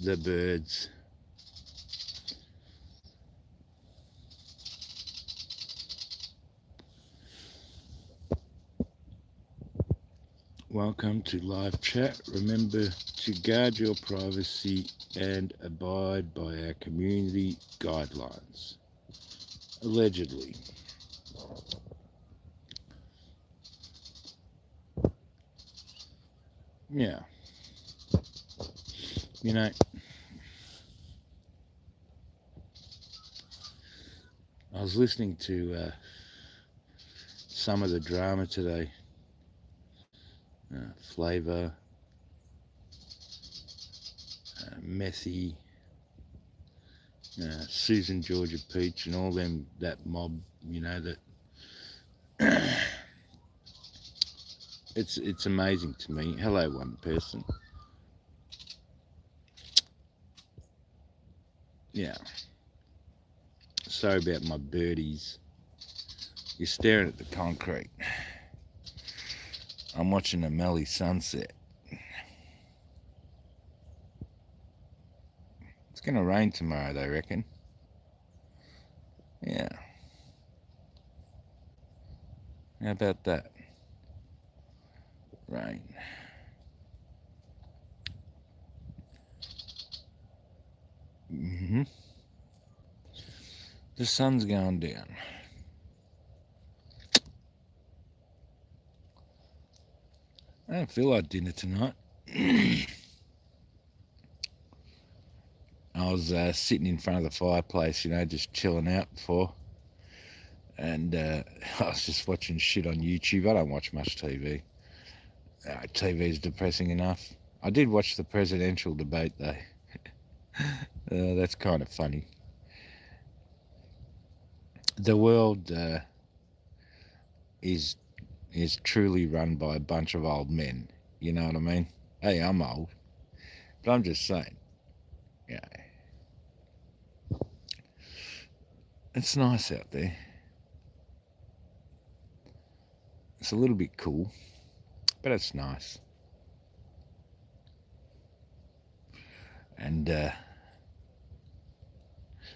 the birds. Welcome to live chat. Remember to guard your privacy and abide by our community guidelines. Allegedly. Yeah. You know, I was listening to some of the drama today. Flavor, Messy, Susan Georgia Peach, and all them, that mob, that it's amazing to me. Hello, one person. Yeah. Sorry about my birdies. You're staring at the concrete. I'm watching the Mallee sunset. It's going to rain tomorrow, they reckon. Yeah. How about that? Rain. The sun's going down. I don't feel like dinner tonight. I was sitting in front of the fireplace, just chilling out before. And I was just watching shit on YouTube. I don't watch much TV. TV is depressing enough. I did watch the presidential debate, though. That's kind of funny. The world is truly run by a bunch of old men. You know what I mean? Hey, I'm old. But I'm just saying. Yeah. It's nice out there. It's a little bit cool, but it's nice. And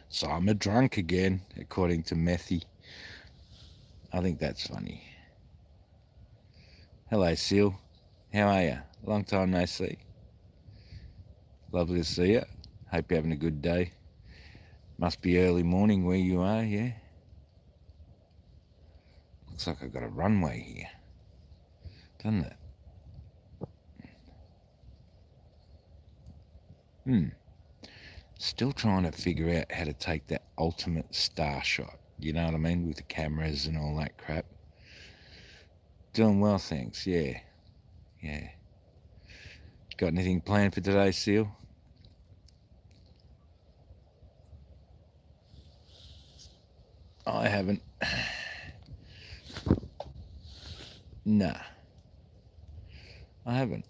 so I'm a drunk again, according to Methy. I think that's funny. Hello, Seal. How are you? Long time no see. Lovely to see you. Hope you're having a good day. Must be early morning where you are, yeah? Looks like I've got a runway here, doesn't it? Still trying to figure out how to take that ultimate star shot. You know what I mean? With the cameras and all that crap. Doing well, thanks. Yeah. Got anything planned for today, Seal? I haven't. Nah. I haven't.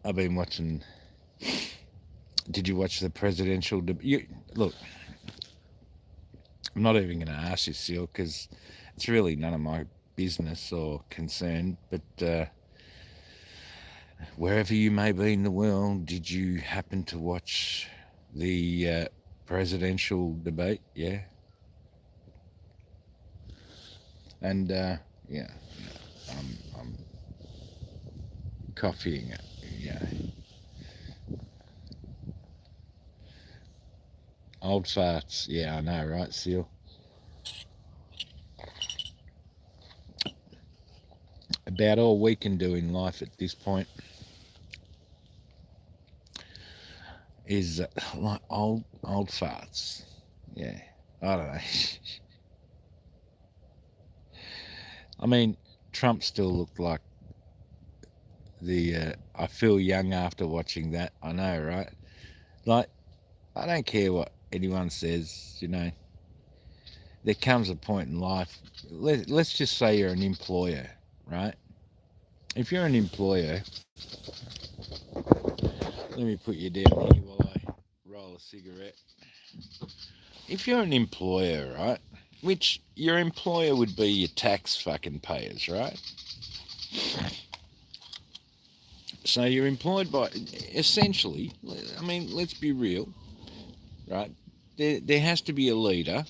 I've been watching... Did you watch the presidential debate? Look, I'm not even going to ask you, Seal, because it's really none of my business or concern, but wherever you may be in the world, did you happen to watch the presidential debate? Yeah. And yeah, I'm copying it. Yeah. Old farts. Yeah, I know, right, Seal? About all we can do in life at this point is like old farts. Yeah, I don't know. I mean, Trump still looked like I feel young after watching that. I know, right? Like, I don't care what anyone says, there comes a point in life, let's just say you're an employer, right? If you're an employer, let me put you down here while I roll a cigarette. If you're an employer, right, which your employer would be your tax fucking payers, right? So you're employed by, essentially, I mean, let's be real, right? There has to be a leader,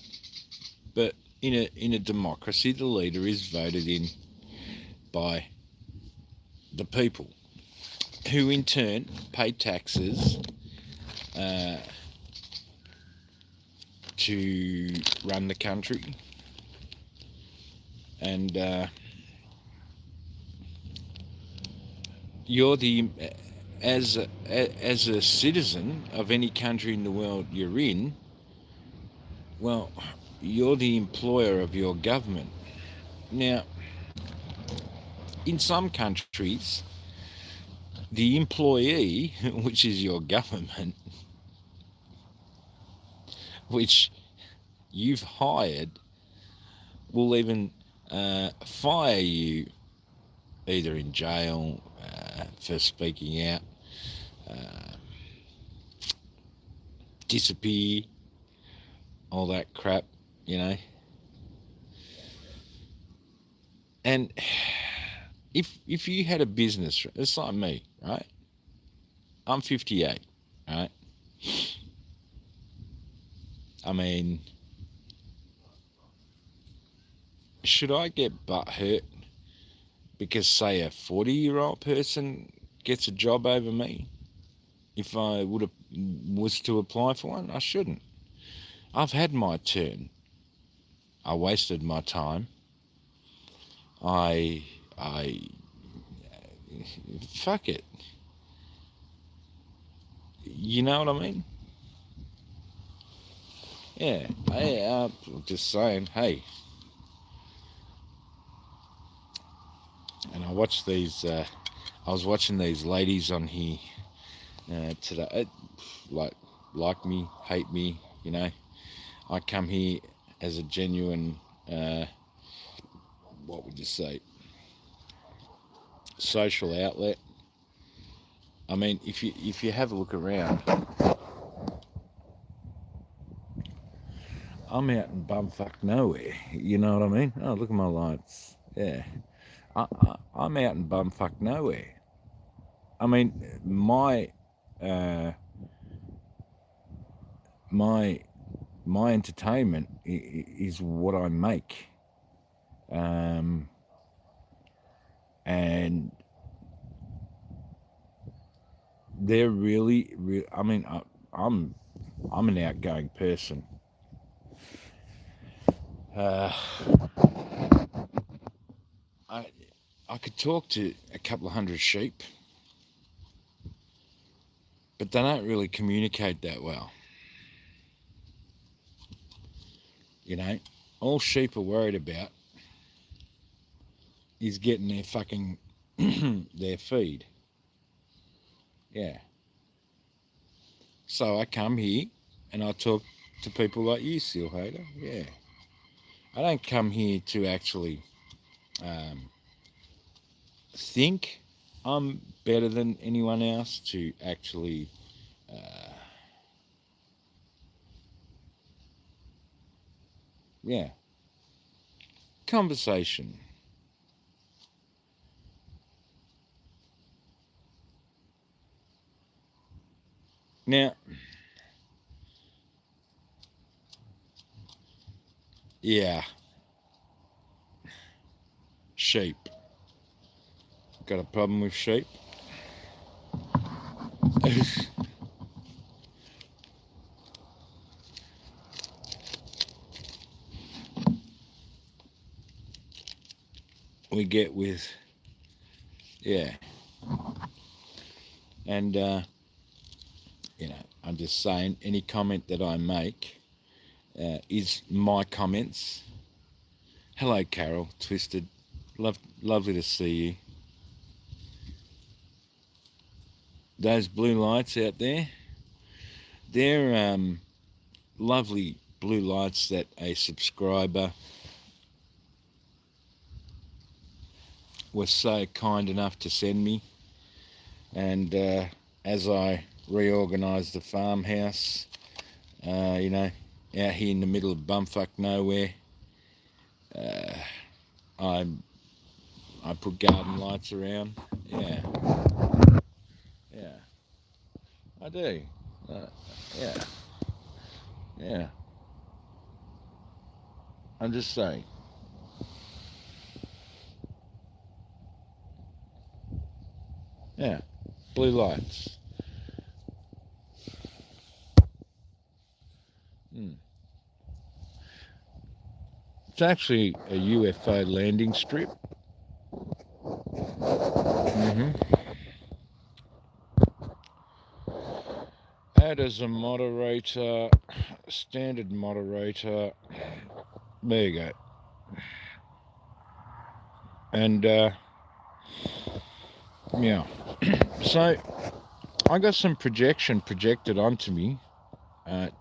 but in a democracy, the leader is voted in by the people, who in turn pay taxes to run the country, and you're the as a citizen of any country in the world you're in. Well, you're the employer of your government. Now, in some countries, the employee, which is your government, which you've hired, will even fire you, either in jail for speaking out, disappear, all that crap, you know. And if you had a business, it's like me, right? I'm 58, right? I mean, should I get butt hurt because, say, a 40-year-old person gets a job over me? If I was to apply for one, I shouldn't. I've had my turn. I wasted my time. I fuck it. You know what I mean? Yeah. I'm just saying, hey. And I watched these. I was watching these ladies on here today. Like me, hate me. You know, I come here as a genuine. What would you say? Social outlet. I mean, if you have a look around, I'm out in bumfuck nowhere. You know what I mean? Oh, look at my lights. Yeah, I'm out in bumfuck nowhere. I mean, my entertainment is what I make, and they're really. I mean, I'm an outgoing person. I could talk to a couple of hundred sheep, but they don't really communicate that well. You know, all sheep are worried about is getting their fucking their feed. Yeah. So I come here and I talk to people like you, Seal Hater. Yeah. I don't come here to actually think I'm better than anyone else, to actually conversation. Now, yeah, sheep. Got a problem with sheep? We get with, yeah. And, you know, I'm just saying, any comment that I make is my comments. Hello, Carol, Twisted. Lovely to see you. Those blue lights out there, they're lovely blue lights that a subscriber was so kind enough to send me. And as I reorganised the farmhouse, you know, out here in the middle of bumfuck nowhere, I put garden lights around. Yeah. I do. Yeah, yeah. I'm just saying. Yeah, blue lights. Mm. It's actually a UFO landing strip. Hmm. Add as a moderator, standard moderator. There you go. And yeah, so I got some projection projected onto me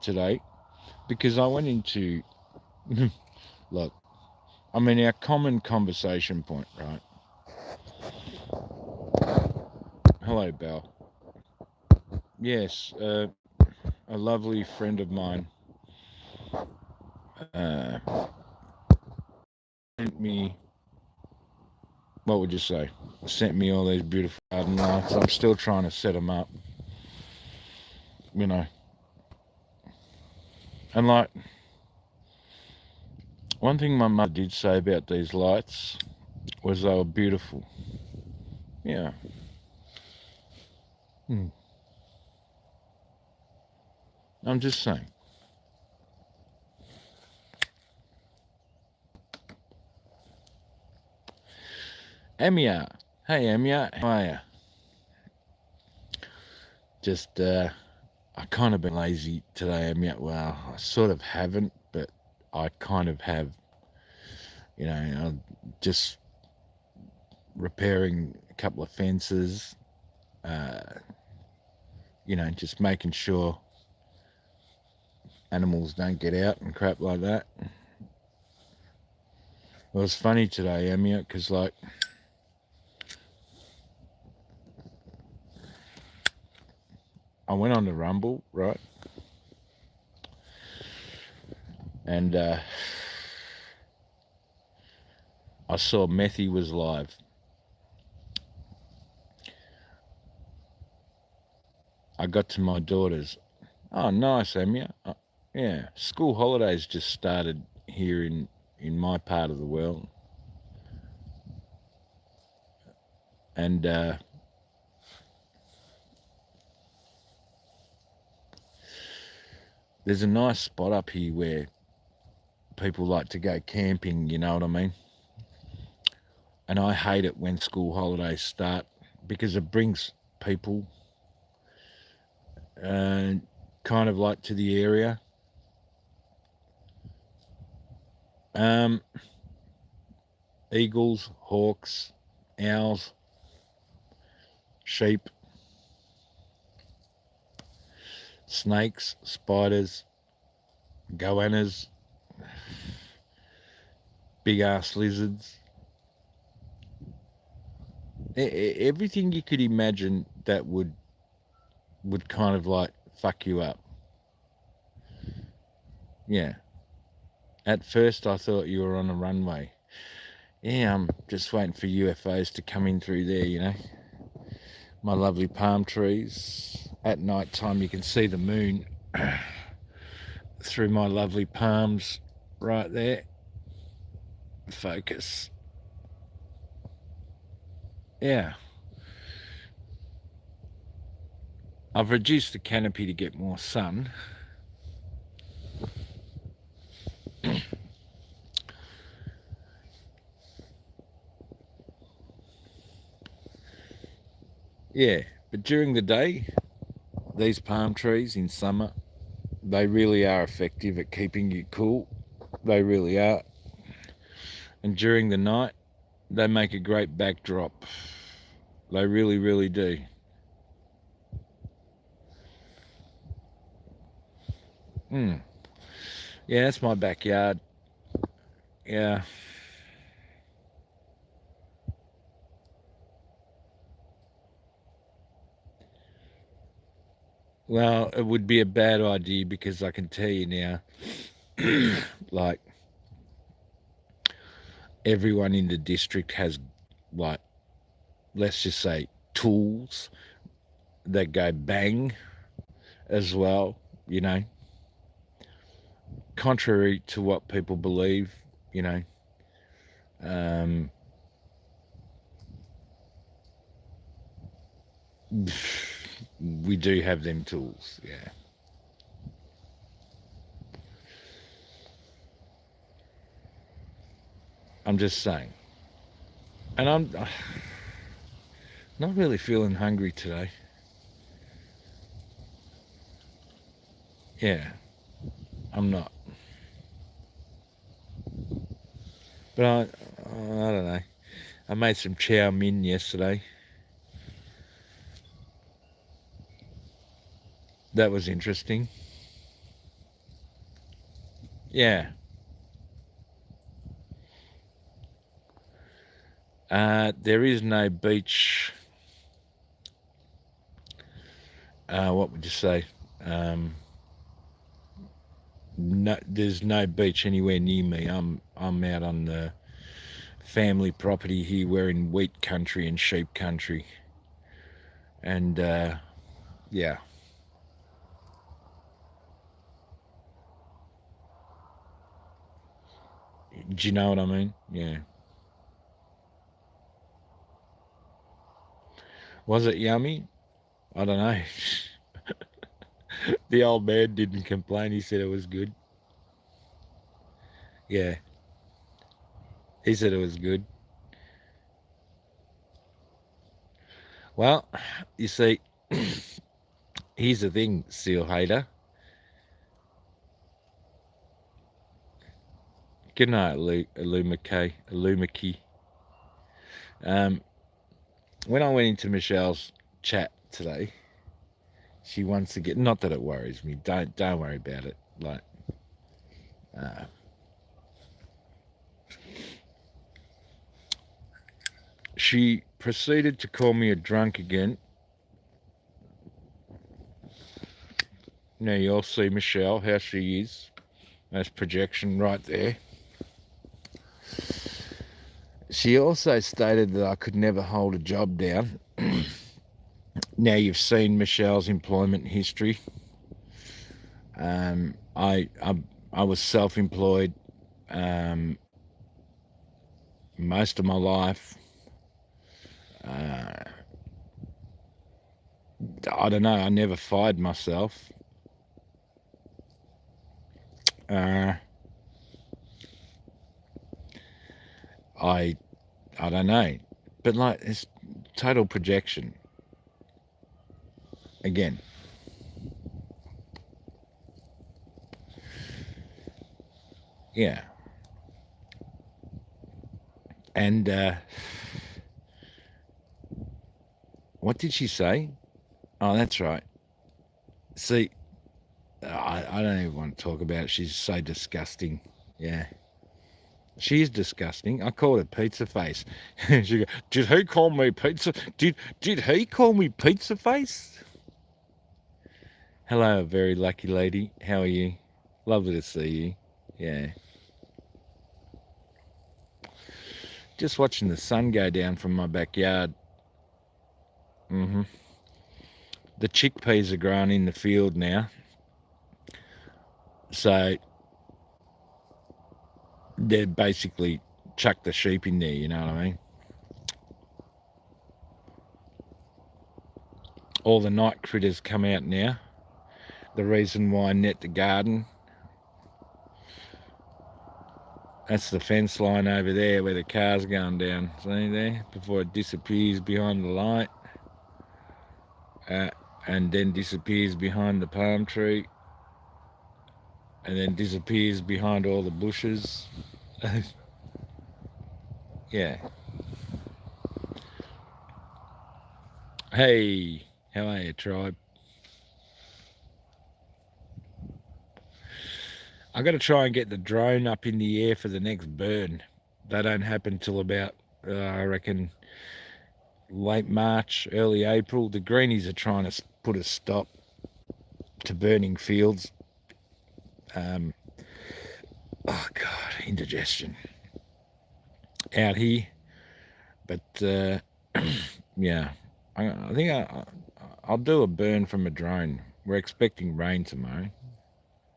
today because I went into look. I mean, our common conversation point, right? Hello, Belle. Yes, a lovely friend of mine sent me, what would you say? Sent me all these beautiful garden lights. I'm still trying to set them up, you know. And like, one thing my mother did say about these lights was they were beautiful. Yeah. Hmm. I'm just saying. Amia. Hey, Amia. How are you? Just, I kind of been lazy today, Amia. Well, I sort of haven't, but I kind of have, I'm just repairing a couple of fences, uh, just making sure animals don't get out and crap like that. It was funny today, Amia, because like I went on the Rumble, right? And I saw Methy was live. I got to my daughters. Oh, nice, Amia. Yeah, school holidays just started here in my part of the world. And there's a nice spot up here where people like to go camping, you know what I mean? And I hate it when school holidays start because it brings people kind of like to the area. Um, Eagles, hawks, owls, sheep, snakes, spiders, goannas, big ass lizards, everything you could imagine that would kind of like fuck you up. Yeah. At first, I thought you were on a runway. Yeah, I'm just waiting for UFOs to come in through there, you know. My lovely palm trees. At night time, you can see the moon through my lovely palms right there. Focus. Yeah. I've reduced the canopy to get more sun. Yeah, but during the day, these palm trees in summer, they really are effective at keeping you cool. They really are. And during the night, they make a great backdrop. They really, really do. Mm. Yeah, that's my backyard. Yeah. Well, it would be a bad idea because I can tell you now, like, everyone in the district has, let's just say, tools that go bang. as well, you know, contrary to what people believe, you know. Um, we do have them tools, yeah. I'm just saying. And I'm not really feeling hungry today. Yeah, I'm not. But I don't know. I made some chow mein yesterday. That was interesting. Yeah. There is no beach. What would you say? No, there's no beach anywhere near me. I'm out on the family property here. We're in wheat country and sheep country, and yeah. Do you know what I mean? Yeah. Was it yummy? I don't know. The old man didn't complain. He said it was good. Yeah, he said it was good. Well, you see, here's the thing, seal hater. Good night, Illumaki. Um, when I went into Michelle's chat today, she wants to get. Not that it worries me. Don't worry about it. Like, uh, she proceeded to call me a drunk again. Now you all see Michelle how she is. That's projection right there. She also stated that I could never hold a job down. Now you've seen Michelle's employment history. I was self-employed most of my life. I don't know. I never fired myself. I don't know, but like it's total projection. Again, yeah, and what did she say? Oh, that's right. See, I don't even want to talk about it. She's so disgusting. Yeah. She's disgusting. I called her pizza face. She go, did he call me pizza? Did he call me pizza face? Hello, very lucky lady. How are you? Lovely to see you. Yeah. Just watching the sun go down from my backyard. The chickpeas are growing in the field now. So they're basically chuck the sheep in there, you know what I mean? All the night critters come out now. The reason why I net the garden. That's the fence line over there where the car's going down. See there? Before it disappears behind the light. And then disappears behind the palm tree. And then disappears behind all the bushes. Yeah. Hey, how are you, tribe? I got to try and get the drone up in the air for the next burn. That don't happen till about, I reckon, late March, early April. The greenies are trying to put a stop to burning fields. Oh God, indigestion out here. But yeah, I think I'll do a burn from a drone We're expecting rain tomorrow.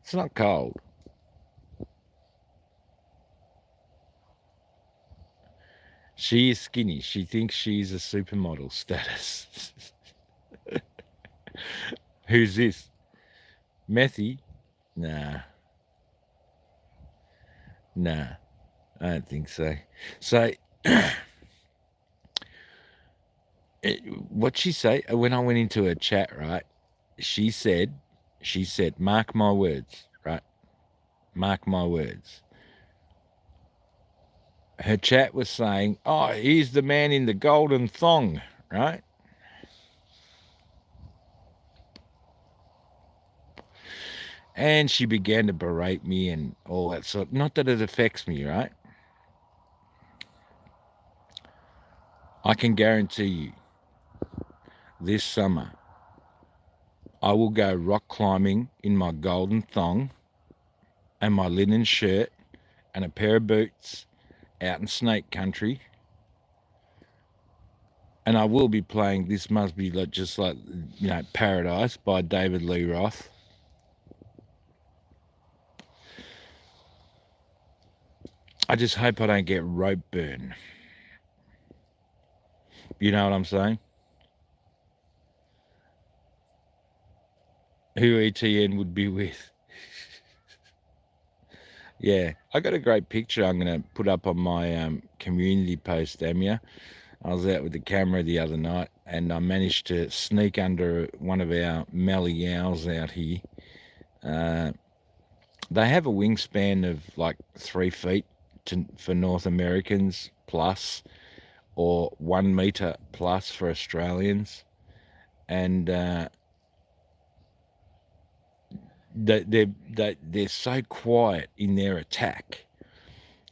It's not cold. She is skinny. She thinks she's a supermodel status. Who's this? Methy? Nah. Nah. I don't think so. So, what'd she say? When I went into her chat, right? She said, mark my words, right? Mark my words. Her chat was saying, oh, he's the man in the golden thong, right? And she began to berate me and all that sort. Not that it affects me, right? I can guarantee you, this summer, I will go rock climbing in my golden thong and my linen shirt and a pair of boots out in snake country. And I will be playing This Must Be Just Like, Paradise by David Lee Roth. I just hope I don't get rope burn. You know what I'm saying? Who ETN would be with. Yeah, I got a great picture I'm going to put up on my community post, Amia. I was out with the camera the other night and I managed to sneak under one of our Mallee owls out here. They have a wingspan of like 3 feet for North Americans plus, or 1 meter plus for Australians. And they're so quiet in their attack.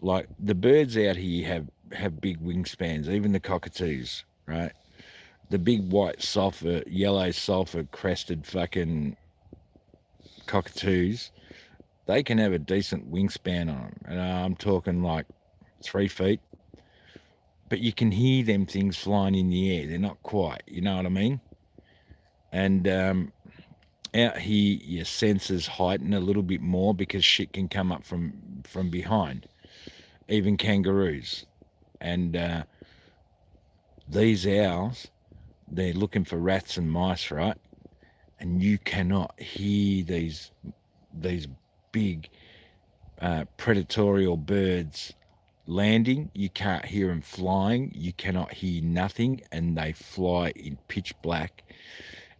Like the birds out here have big wingspans, even the cockatoos, right? The big white sulfur, yellow sulfur crested fucking cockatoos, they can have a decent wingspan on them. And I'm talking like 3 feet. But you can hear them things flying in the air. They're not quiet, you know what I mean? And out here, your senses heighten a little bit more because shit can come up from behind. Even kangaroos. And these owls, they're looking for rats and mice, right? And you cannot hear these big predatorial birds landing. You can't hear them flying. You cannot hear nothing, and they fly in pitch black,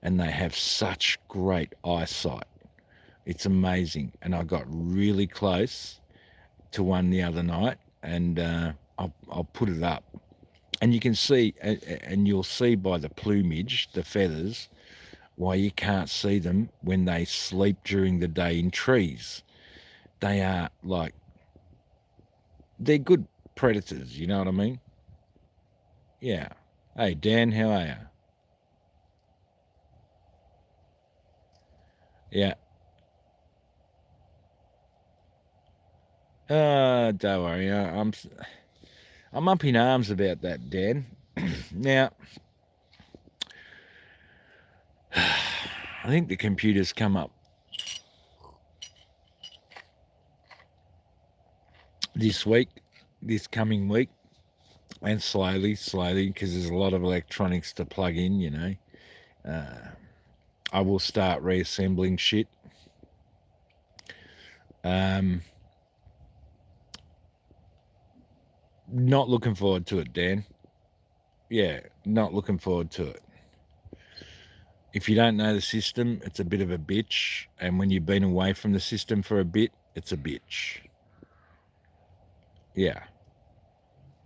and they have such great eyesight. It's amazing. And I got really close to one the other night, and I'll put it up. And you can see, and you'll see by the plumage, the feathers, why you can't see them when they sleep during the day in trees. They are like, they're good predators, you know what I mean? Yeah. Hey, Dan, how are you? Yeah. Don't worry. I'm up in arms about that, Dan. Now, I think the computer's come up this coming week, and slowly, because there's a lot of electronics to plug in, you know. I will start reassembling shit. Not looking forward to it, Dan. Yeah, not looking forward to it. If you don't know the system, it's a bit of a bitch. And when you've been away from the system for a bit, it's a bitch. Yeah.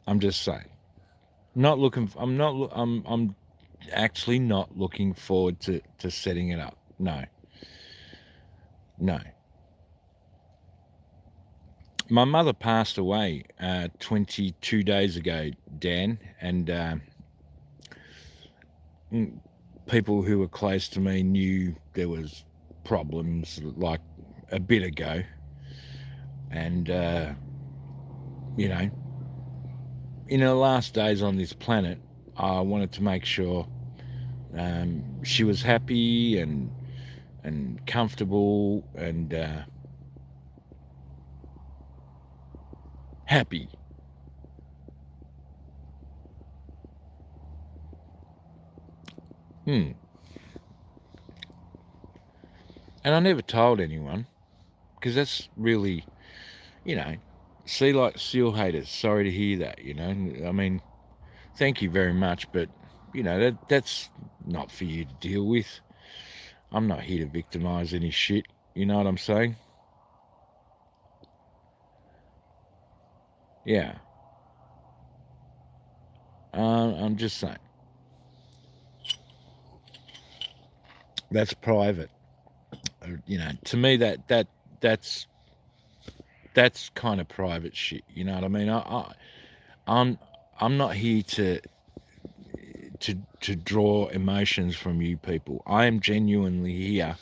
I'm just saying. I'm actually not looking forward to setting it up. No. My mother passed away 22 days ago, Dan, and people who were close to me knew there was problems like a bit ago. And, you know, in her last days on this planet, I wanted to make sure she was happy and and comfortable and happy. And I never told anyone, because that's really, see, like seal haters, sorry to hear that, I mean, thank you very much, but, that's not for you to deal with. I'm not here to victimise any shit, you know what I'm saying? Yeah. I'm just saying. That's private. To me, that's kind of private shit. You know what I mean? I'm I'm not here to draw emotions from you people. I am genuinely here.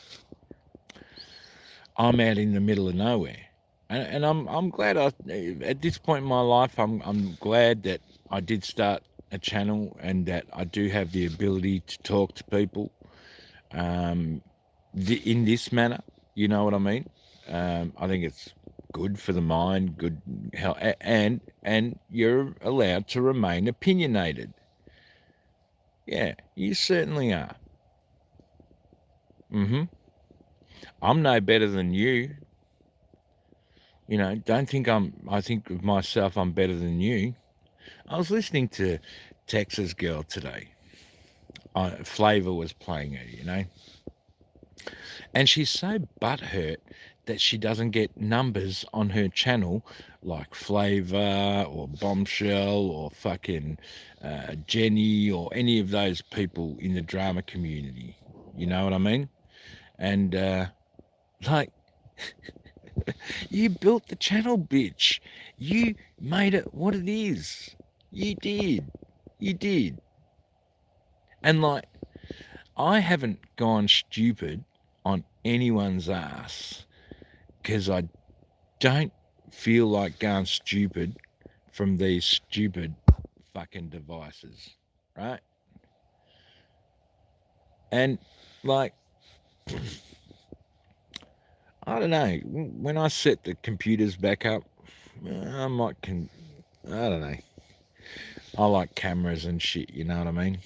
I'm out in the middle of nowhere, and I'm glad at this point in my life I'm glad that I did start a channel and that I do have the ability to talk to people in this manner. You know what I mean? I think it's good for the mind, good health, and you're allowed to remain opinionated. Yeah, you certainly are. I'm no better than you. Don't think I think of myself I'm better than you. I was listening to Texas Girl today. Flavor was playing her, and she's so butthurt that she doesn't get numbers on her channel like Flavor or Bombshell or fucking Jenny or any of those people in the drama community. You know what I mean? And like, you built the channel, bitch. You made it what it is. You did. You did. And like, I haven't gone stupid on anyone's ass because I don't feel like going stupid from these stupid fucking devices, right? And like, I don't know, when I set the computers back up, I might I don't know. I like cameras and shit, you know what I mean?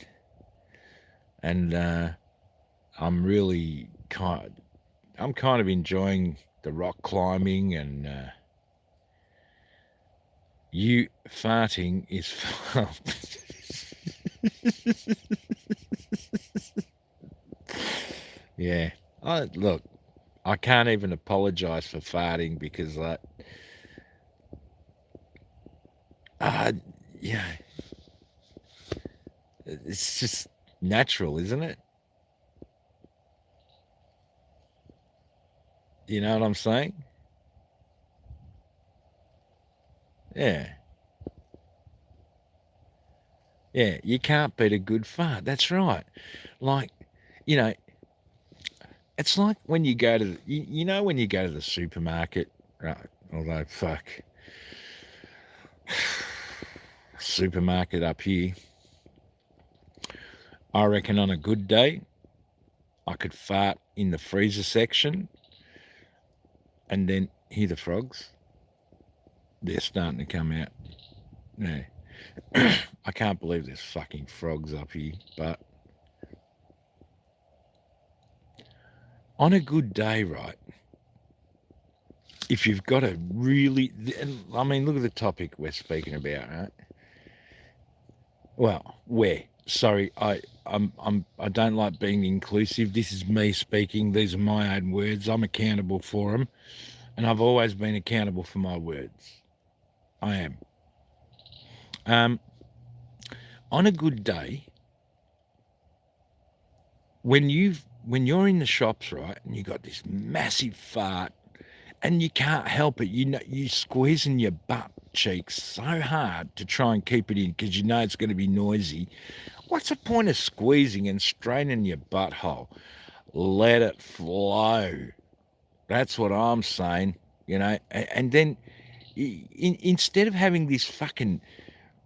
And I'm really I'm kind of enjoying the rock climbing, and you farting is fun. Yeah. Look, I can't even apologise for farting because, like, yeah, it's just natural, isn't it? You know what I'm saying? Yeah. Yeah, you can't beat a good fart. That's right. Like, you know, it's like when you go to when you go to the supermarket, right? Although fuck, supermarket up here, I reckon on a good day, I could fart in the freezer section and then hear the frogs. They're starting to come out. Yeah. I can't believe there's fucking frogs up here, but on a good day, right, if you've got a really, I mean, look at the topic we're speaking about, right? Well, sorry, I don't like being inclusive. This is me speaking. These are my own words. I'm accountable for them, and I've always been accountable for my words. I am. On a good day, when you're in the shops, right, and you got this massive fart, and you can't help it, you're squeezing your butt cheeks so hard to try and keep it in because you know it's going to be noisy. What's the point of squeezing and straining your butthole? Let it flow. That's what I'm saying, And then instead of having this fucking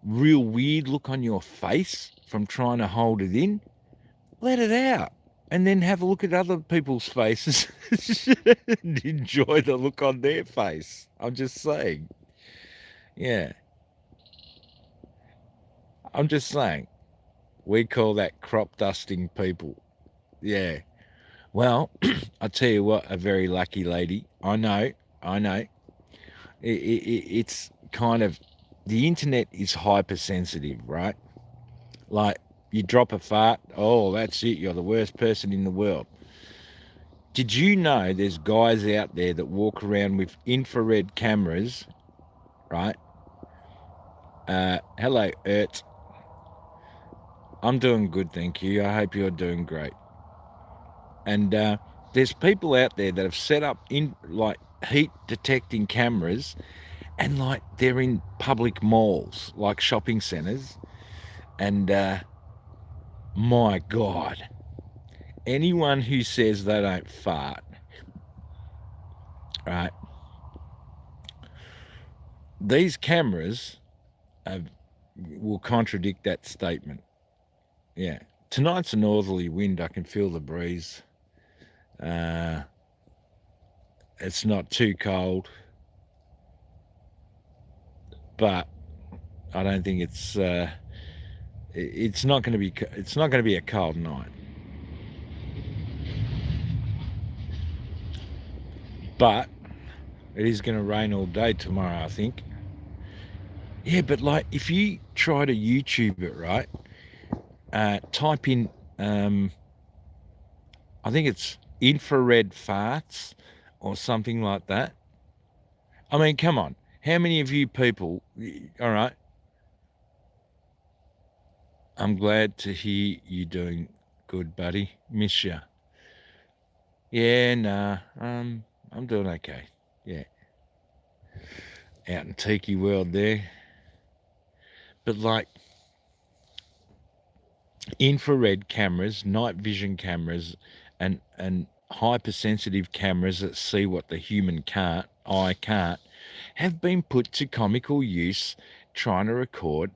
real weird look on your face from trying to hold it in, let it out. and then have a look at other people's faces and enjoy the look on their face. I'm just saying. Yeah. I'm just saying. We call that crop dusting people. Yeah. Well, I tell you what, a very lucky lady. I know. It's kind of, the internet is hypersensitive, right? Like, you drop a fart, oh, that's it, you're the worst person in the world. Did you know there's guys out there that walk around with infrared cameras, right? Hello, Ert. I'm doing good, thank you. I hope you're doing great. And there's people out there that have set up in like heat detecting cameras, and like they're in public malls, like shopping centres. And my God, anyone who says they don't fart, right? These cameras will contradict that statement. Yeah. Tonight's a northerly wind. I can feel the breeze. It's not too cold, but I don't think it's not going to be. It's not going to be a cold night. But it is going to rain all day tomorrow, I think. Yeah, but like if you try to YouTube it, right? Type in, I think it's infrared farts or something like that. I mean, come on. How many of you people, all right? I'm glad to hear you doing good, buddy. Miss ya. Yeah, nah, I'm doing okay. Yeah. Out in Tiki World there. But like, infrared cameras, night vision cameras, and hypersensitive cameras that see what the human eye can't, have been put to comical use trying to record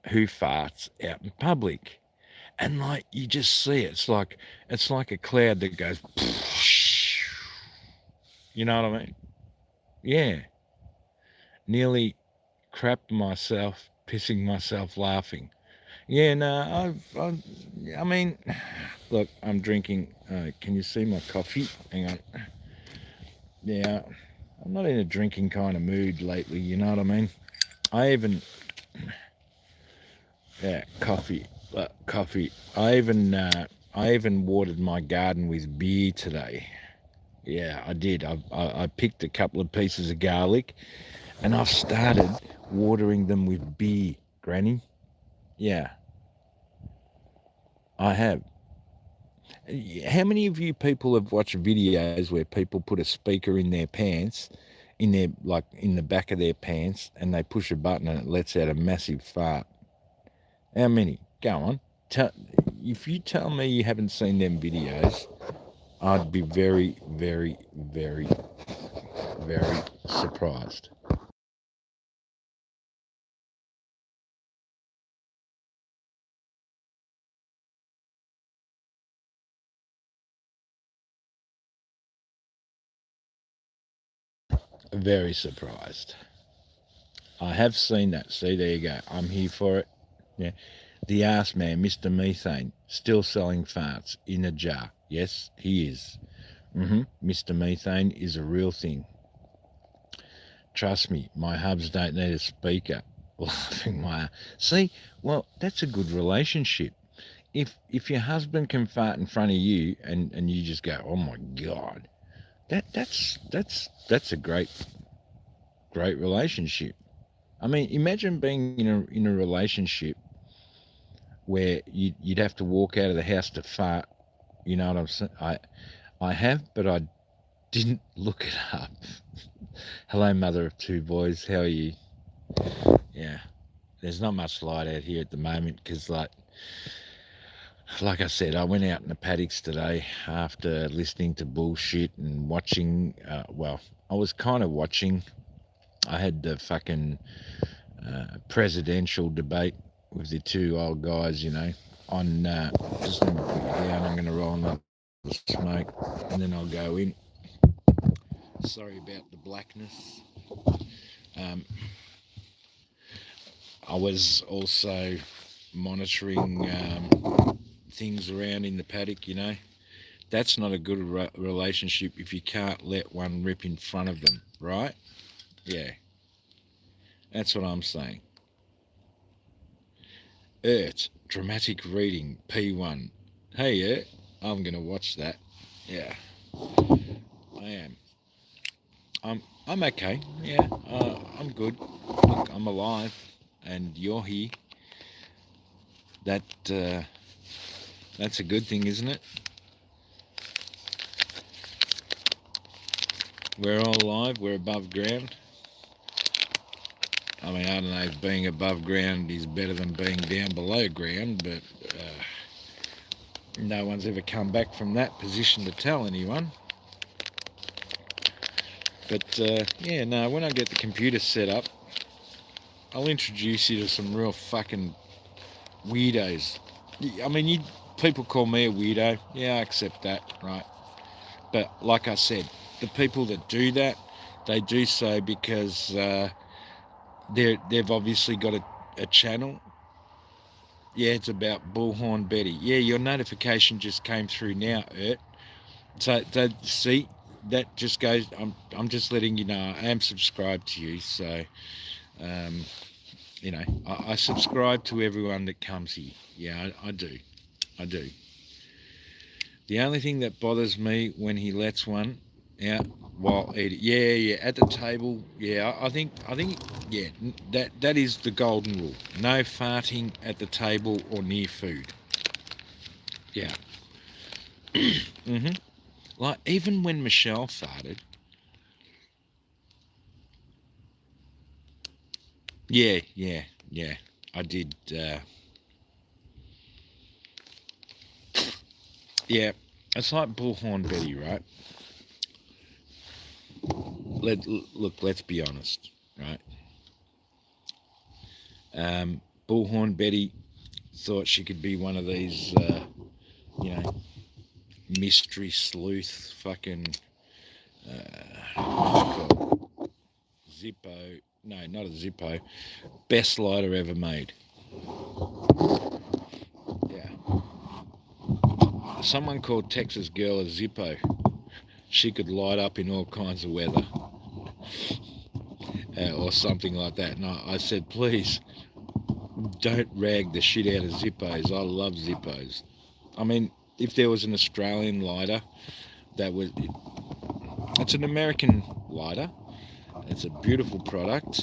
who farts out in public. And like you just see it. It's like a cloud that goes, you know what I mean? Yeah. Nearly crapped myself, pissing myself laughing. Yeah, no, I mean, look, I'm drinking. Can you see my coffee? Hang on. Yeah, I'm not in a drinking kind of mood lately. You know what I mean? I even, yeah, coffee. I even watered my garden with beer today. Yeah, I did. I picked a couple of pieces of garlic, and I've started watering them with beer, Granny. Yeah, I have. How many of you people have watched videos where people put a speaker in their pants, in their like in the back of their pants, and they push a button and it lets out a massive fart? How many? Go on. If you tell me you haven't seen them videos, I'd be very, very, very, very surprised. Very surprised. I have seen that. See, there you go. I'm here for it. Yeah. The ass man, Mr. Methane, still selling farts in a jar. Yes, he is. Mr. Methane is a real thing. Trust me, my hubs don't need a speaker. Laughing my. See, well, that's a good relationship. If your husband can fart in front of you and you just go, oh my God, that's a great relationship. I mean, imagine being in a relationship where you'd have to walk out of the house to fart. You know what I'm saying? I have, but I didn't look it up. Hello, mother of two boys. How are you? Yeah, there's not much light out here at the moment because, like I said, I went out in the paddocks today after listening to bullshit and watching. Well, I was kind of watching. I had the fucking presidential debate with the two old guys, on. Just let me put it down. I'm going to roll another the smoke, and then I'll go in. Sorry about the blackness. Um, I was also monitoring things around in the paddock, That's not a good relationship if you can't let one rip in front of them, right? Yeah, that's what I'm saying. Dramatic reading, P1. Hey, I'm going to watch that. Yeah, I am. I'm okay. Yeah, I'm good. Look, I'm alive, and you're here. That that's a good thing, isn't it? We're all alive. We're above ground. I mean, I don't know if being above ground is better than being down below ground, but no one's ever come back from that position to tell anyone. But yeah, no, when I get the computer set up, I'll introduce you to some real fucking weirdos. I mean, people call me a weirdo. Yeah, I accept that, right? But like I said, the people that do that, they do so because they've obviously got a channel. Yeah, it's about Bullhorn Betty. Yeah, your notification just came through now, So see, that just goes. I'm just letting you know I am subscribed to you. So, um, I subscribe to everyone that comes here. Yeah, I do. I do. The only thing that bothers me when he lets one out while eating, yeah, at the table, yeah, I think, yeah, that is the golden rule. No farting at the table or near food. Yeah. Like even when Michelle farted, yeah, I did. Yeah, it's like Bullhorn Betty, right? Look, let's be honest, right? Bullhorn Betty thought she could be one of these, mystery sleuth fucking Zippo. No, not a Zippo. Best lighter ever made. Yeah. Someone called Texas Girl a Zippo. She could light up in all kinds of weather. Or something like that. And I said, please, don't rag the shit out of Zippos. I love Zippos. I mean, if there was an Australian lighter that was... It's an American lighter. It's a beautiful product.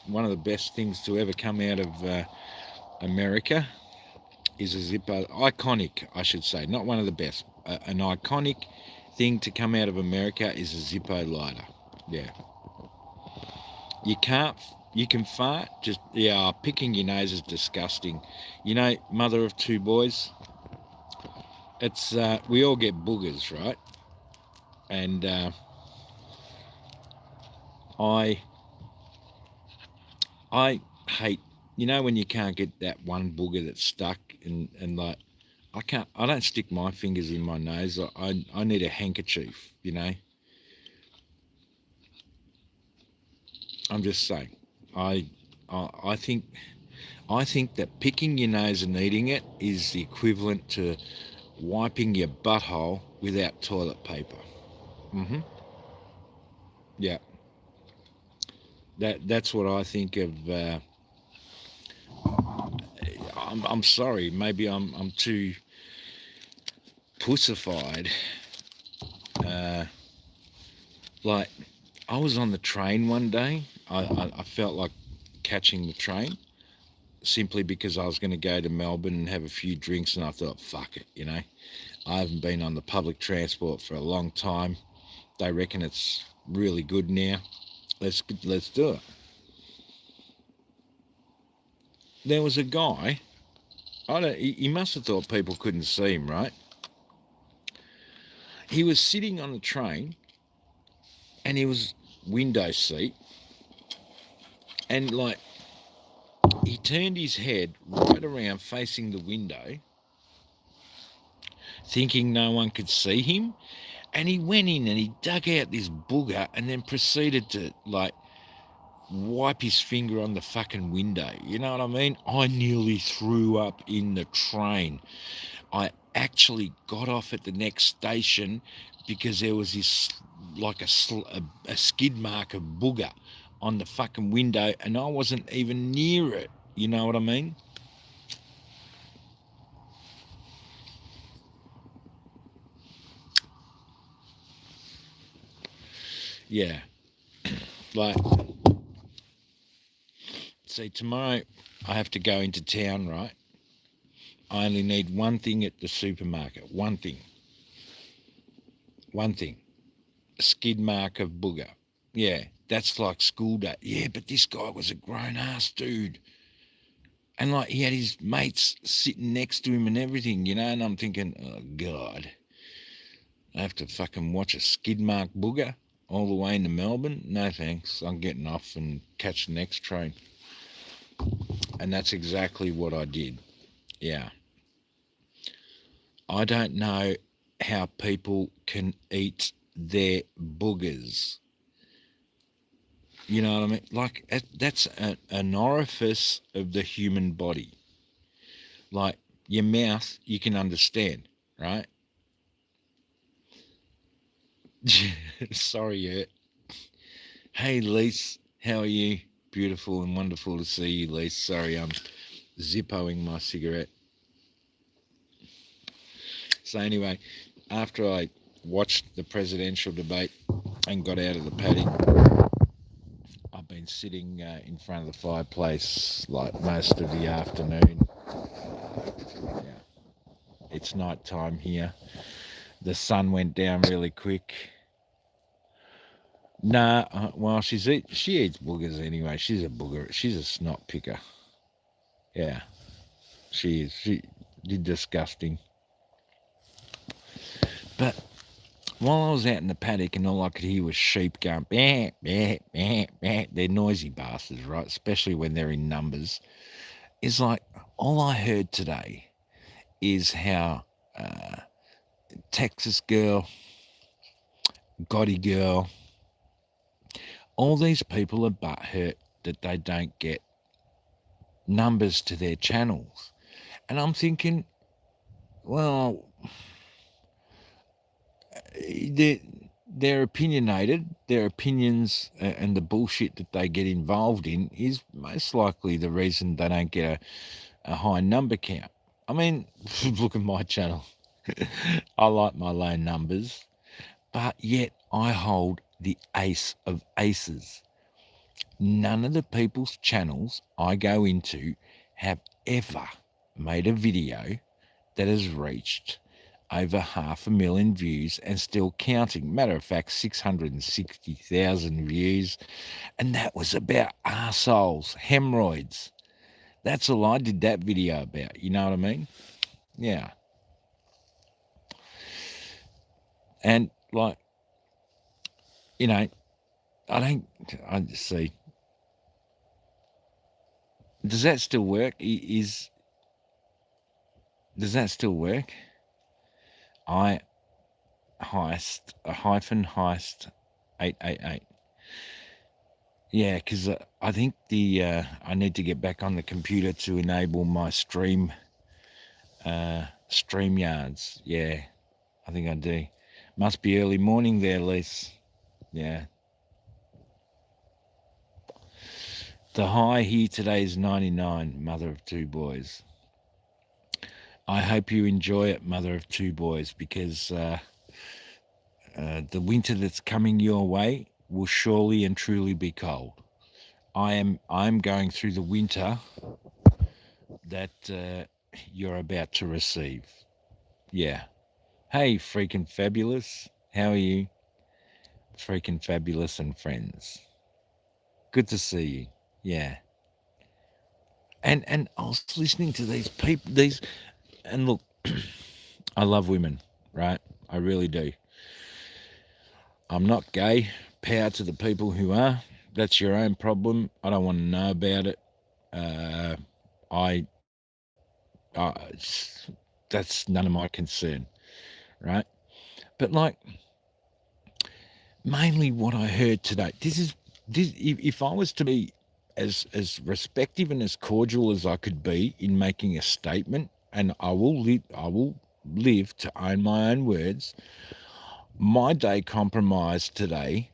One of the best things to ever come out of America is a Zippo. Iconic, I should say. Not one of the best. An iconic thing to come out of America is a Zippo lighter. Yeah. You can fart, just, yeah, picking your nose is disgusting. Mother of two boys, it's, we all get boogers, right? And I hate, when you can't get that one booger that's stuck and like, I don't stick my fingers in my nose. I need a handkerchief, I'm just saying. I think that picking your nose and eating it is the equivalent to wiping your butthole without toilet paper. Yeah. That's what I think of. I'm sorry. Maybe I'm too pussified. Like, I was on the train one day. I felt like catching the train simply because I was going to go to Melbourne and have a few drinks, and I thought, fuck it, I haven't been on the public transport for a long time. They reckon it's really good now. Let's do it. There was a guy. He must have thought people couldn't see him, right? He was sitting on the train, and he was window seat, and like he turned his head right around facing the window, thinking no one could see him. And he went in and he dug out this booger and then proceeded to, like, wipe his finger on the fucking window. You know what I mean? I nearly threw up in the train. I actually got off at the next station because there was this, like, a skid mark of booger on the fucking window, and I wasn't even near it. You know what I mean? Yeah. Like, see, tomorrow I have to go into town, right? I only need one thing at the supermarket. One thing. One thing. A skid mark of booger. Yeah, that's like school day. Yeah, but this guy was a grown ass dude. And, like, he had his mates sitting next to him and everything, you know, and I'm thinking, oh God, I have to fucking watch a skid mark booger all the way into Melbourne? No thanks. I'm getting off and catch the next train. And that's exactly what I did. Yeah. I don't know how people can eat their boogers. You know what I mean? Like, that's an orifice of the human body. Like, your mouth, you can understand, right? Sorry, Ert. Hey, Lise, how are you? Beautiful and wonderful to see you, Lise. Sorry, I'm zippoing my cigarette. So anyway, after I watched the presidential debate and got out of the paddock, I've been sitting in front of the fireplace like most of the afternoon. Yeah, it's night time here. The sun went down really quick. Nah, well, she eats boogers anyway. She's a booger. She's a snot picker. Yeah, she is. She did disgusting. But while I was out in the paddock and all I could hear was sheep going, bah, bah, bah, bah. They're noisy bastards, right? Especially when they're in numbers. It's like, all I heard today is how Texas girl, Gotti girl, all these people are butthurt that they don't get numbers to their channels. And I'm thinking, well, they're opinionated. Their opinions and the bullshit that they get involved in is most likely the reason they don't get a high number count. I mean, look at my channel. I like my low numbers, but yet I hold the ace of aces. None of the people's channels I go into have ever made a video that has reached over 500,000 views and still counting. Matter of fact, 660,000 views. And that was about arseholes, hemorrhoids. That's all I did that video about. You know what I mean? Yeah. And, like, you know, I just see. Does that still work? Does that still work? I heist, a hyphen heist 888. Yeah, because I think I need to get back on the computer to enable my StreamYards. Yeah, I think I do. Must be early morning there, Lise. Yeah. The high here today is 99, mother of two boys. I hope you enjoy it, mother of two boys, because the winter that's coming your way will surely and truly be cold. I'm going through the winter that you're about to receive. Yeah. Hey, freaking fabulous. How are you? Freaking fabulous and friends. Good to see you. Yeah. And I was listening to these people, and look, I love women, right? I really do. I'm not gay. Power to the people who are. That's your own problem. I don't want to know about it. I that's none of my concern. right? But like, mainly what I heard today, this. If I was to be as respectful and as cordial as I could be in making a statement, and I will live to own my own words. My day compromised today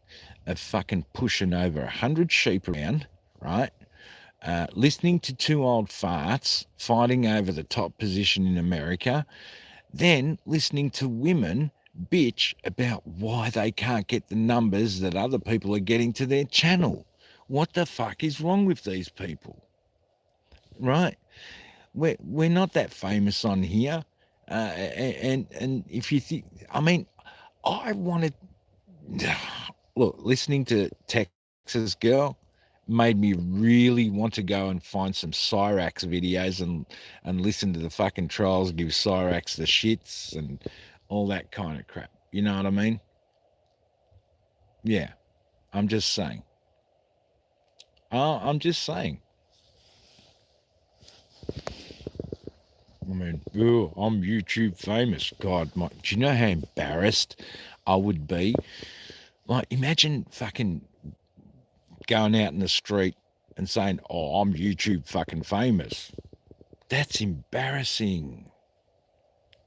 of fucking pushing over 100 sheep around, right? Listening to two old farts fighting over the top position in America, then listening to women bitch about why they can't get the numbers that other people are getting to their channel. What the fuck is wrong with these people? Right? We're not that famous on here. And if you think, I mean, I wanted, look, listening to Texas Girl made me really want to go and find some Cyrax videos and listen to the fucking trolls give Cyrax the shits and all that kind of crap. You know what I mean? Yeah, I'm just saying. I'm just saying. I mean, oh, I'm YouTube famous. God, do you know how embarrassed I would be? Like, imagine fucking going out in the street and saying, "Oh, I'm YouTube fucking famous." That's embarrassing.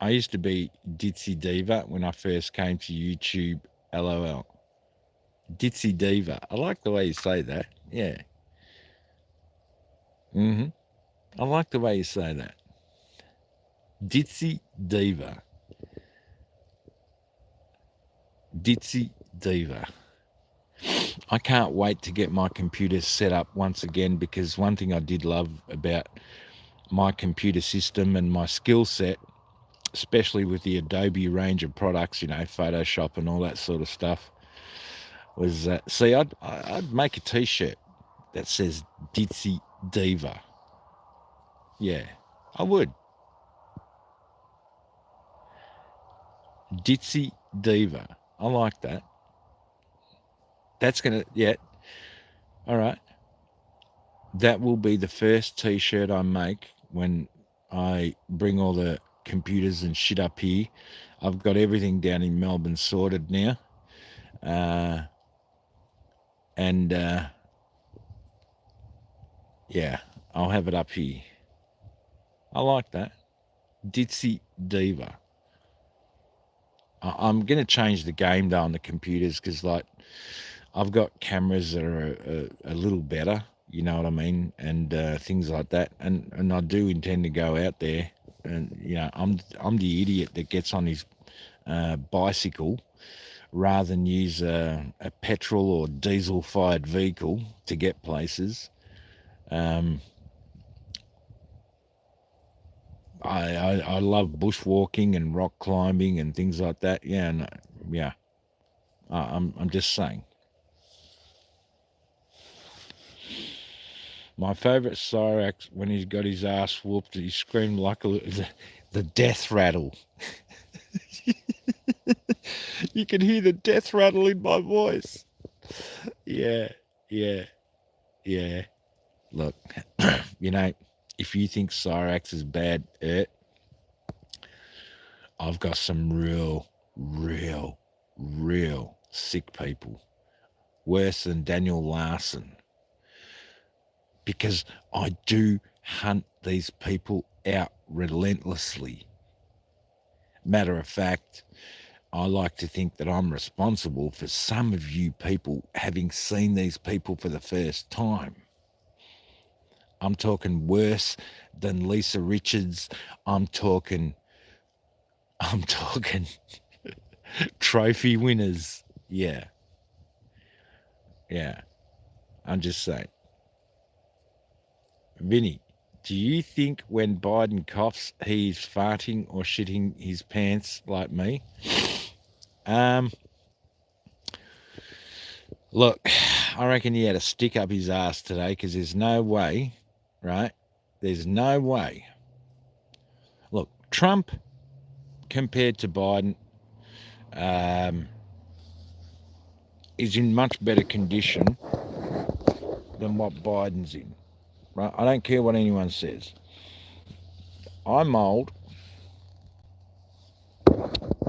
I used to be Ditzy Diva when I first came to YouTube. LOL. Ditzy Diva. I like the way you say that. Yeah. I like the way you say that. Ditzy Diva. Ditzy Diva. I can't wait to get my computer set up once again, because one thing I did love about my computer system and my skill set, especially with the Adobe range of products, Photoshop and all that sort of stuff, was see, I'd make a T-shirt that says Ditzy Diva. Yeah, I would. Ditzy Diva. I like that. That's gonna, yeah. All right. That will be the first T-shirt I make when I bring all the computers and shit up here. I've got everything down in Melbourne sorted now. And yeah, I'll have it up here. I like that. Ditzy Diva. I'm going to change the game though on the computers, because like I've got cameras that are a little better, you know what I mean, and things like that. And I do intend to go out there, and I'm the idiot that gets on his bicycle rather than use a petrol or diesel fired vehicle to get places. I love bushwalking and rock climbing and things like that. Yeah, and yeah, I'm just saying. My favourite Cyrax, when he's got his ass whooped, he screamed like the death rattle. You can hear the death rattle in my voice. Yeah, yeah, yeah. Look, if you think Cyrax is bad, I've got some real sick people. Worse than Daniel Larson. Because I do hunt these people out relentlessly. Matter of fact, I like to think that I'm responsible for some of you people having seen these people for the first time. I'm talking worse than Lisa Richards. I'm talking trophy winners. Yeah. Yeah. I'm just saying. Vinny, do you think when Biden coughs, he's farting or shitting his pants like me? Look, I reckon he had a stick up his ass today, because there's no way, right? There's no way. Look, Trump compared to Biden is in much better condition than what Biden's in, right? I don't care what anyone says. I'm old.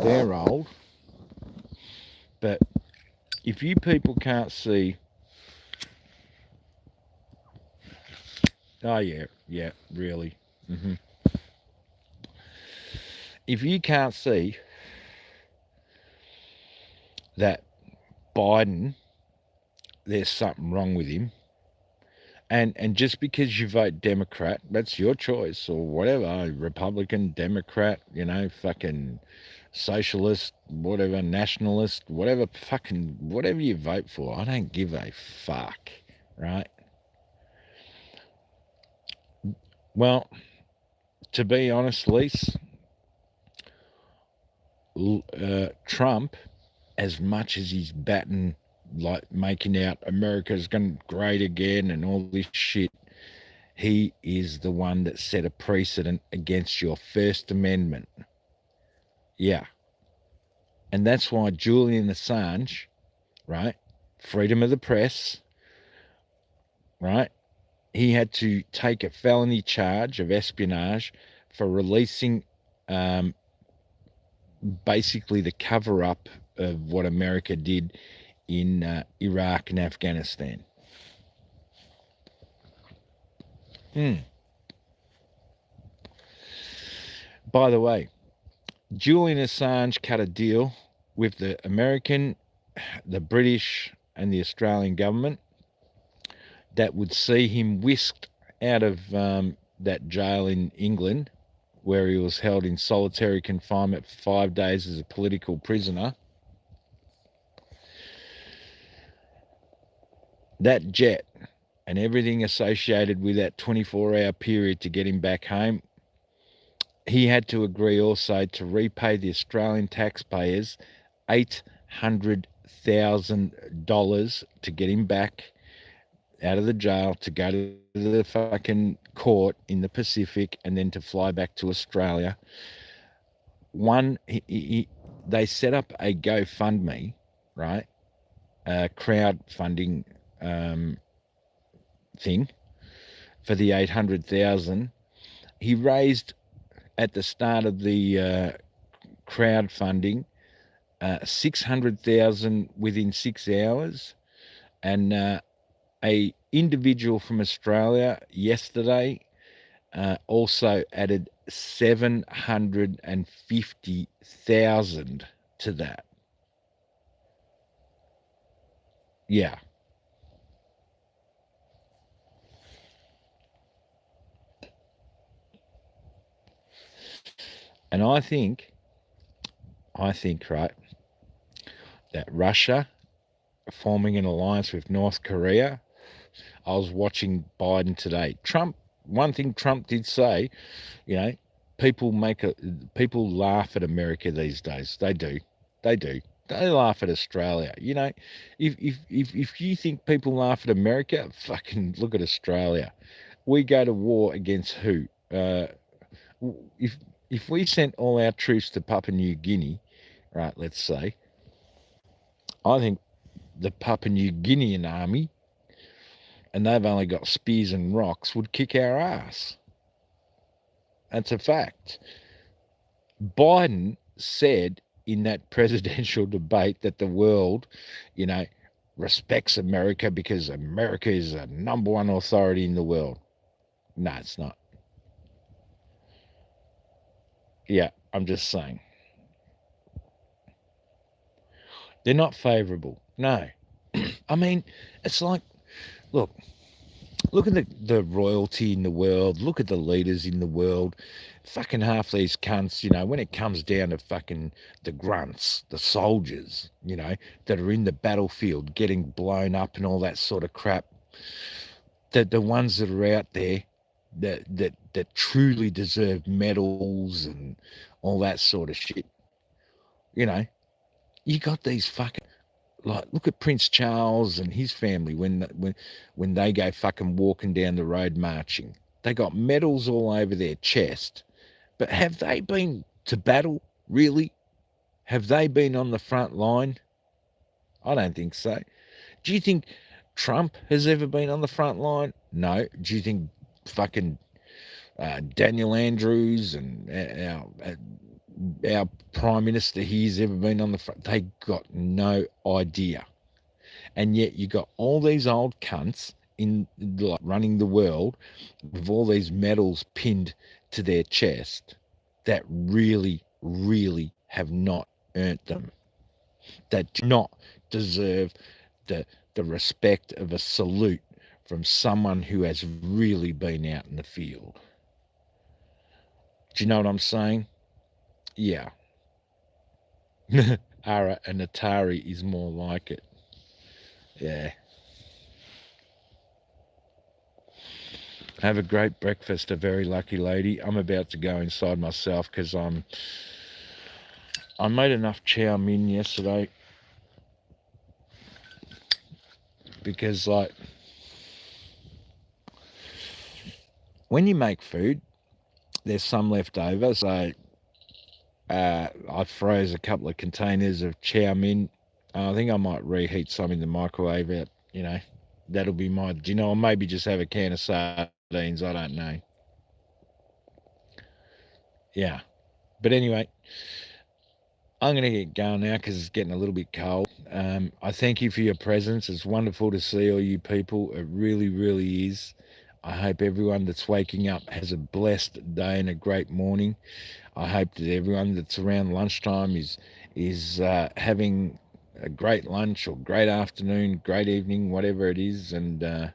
they're old. But if you people can't see, oh yeah, really. hmm If you can't see that Biden, there's something wrong with him, and just because you vote Democrat, that's your choice, or whatever, Republican, Democrat, fucking socialist, whatever, nationalist, whatever, fucking whatever you vote for, I don't give a fuck, right? Well, to be honest, Lise, Trump, as much as he's batting, like making out America's going great again and all this shit, he is the one that set a precedent against your First Amendment. Yeah. And that's why Julian Assange, right, freedom of the press, right, he had to take a felony charge of espionage for releasing basically the cover-up of what America did in Iraq and Afghanistan. By the way, Julian Assange cut a deal with the American, the British, and the Australian government that would see him whisked out of that jail in England, where he was held in solitary confinement for 5 days as a political prisoner. That jet and everything associated with that 24-hour period to get him back home, he had to agree also to repay the Australian taxpayers $800,000 to get him back out of the jail, to go to the fucking court in the Pacific, and then to fly back to Australia. They set up a GoFundMe, right? A crowdfunding thing for the 800,000. He raised at the start of the crowdfunding 600,000 within 6 hours, and a individual from Australia yesterday also added 750,000 to that. Yeah. And I think, right, that Russia forming an alliance with North Korea. I was watching Biden today. One thing Trump did say, people laugh at America these days. They do. They laugh at Australia. If you think people laugh at America, fucking look at Australia. We go to war against who? If we sent all our troops to Papua New Guinea, right, let's say, I think the Papua New Guinean army, and they've only got spears and rocks, would kick our ass. That's a fact. Biden said in that presidential debate that the world, respects America because America is the number one authority in the world. No, it's not. Yeah, I'm just saying. They're not favourable. No. I mean, it's like, look at the royalty in the world. Look at the leaders in the world. Fucking half these cunts, when it comes down to fucking the grunts, the soldiers, that are in the battlefield getting blown up and all that sort of crap, the ones that are out there that truly deserve medals and all that sort of shit, you got these fucking, like, look at Prince Charles and his family when they go fucking walking down the road marching. They got medals all over their chest. But have they been to battle, really? Have they been on the front line? I don't think so. Do you think Trump has ever been on the front line? No. Do you think fucking Daniel Andrews and our Prime Minister here's ever been on the front. They got no idea. And yet you got all these old cunts in like running the world with all these medals pinned to their chest that really, really have not earned them, that do not deserve the respect of a salute from someone who has really been out in the field. Do you know what I'm saying? Yeah. Ara and Atari is more like it. Yeah. Have a great breakfast, a very lucky lady. I'm about to go inside myself because I made enough chow mein yesterday because, like, when you make food, there's some left over. So I froze a couple of containers of chow mein. I think I might reheat some in the microwave. That'll be my, or maybe just have a can of sardines. I don't know. Yeah. But anyway, I'm going to get going now because it's getting a little bit cold. I thank you for your presence. It's wonderful to see all you people. It really, really is. I hope everyone that's waking up has a blessed day and a great morning. I hope that everyone that's around lunchtime is having a great lunch or great afternoon, great evening, whatever it is. And I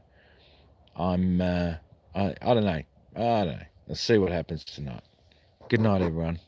don't know. I don't know. Let's see what happens tonight. Good night, everyone.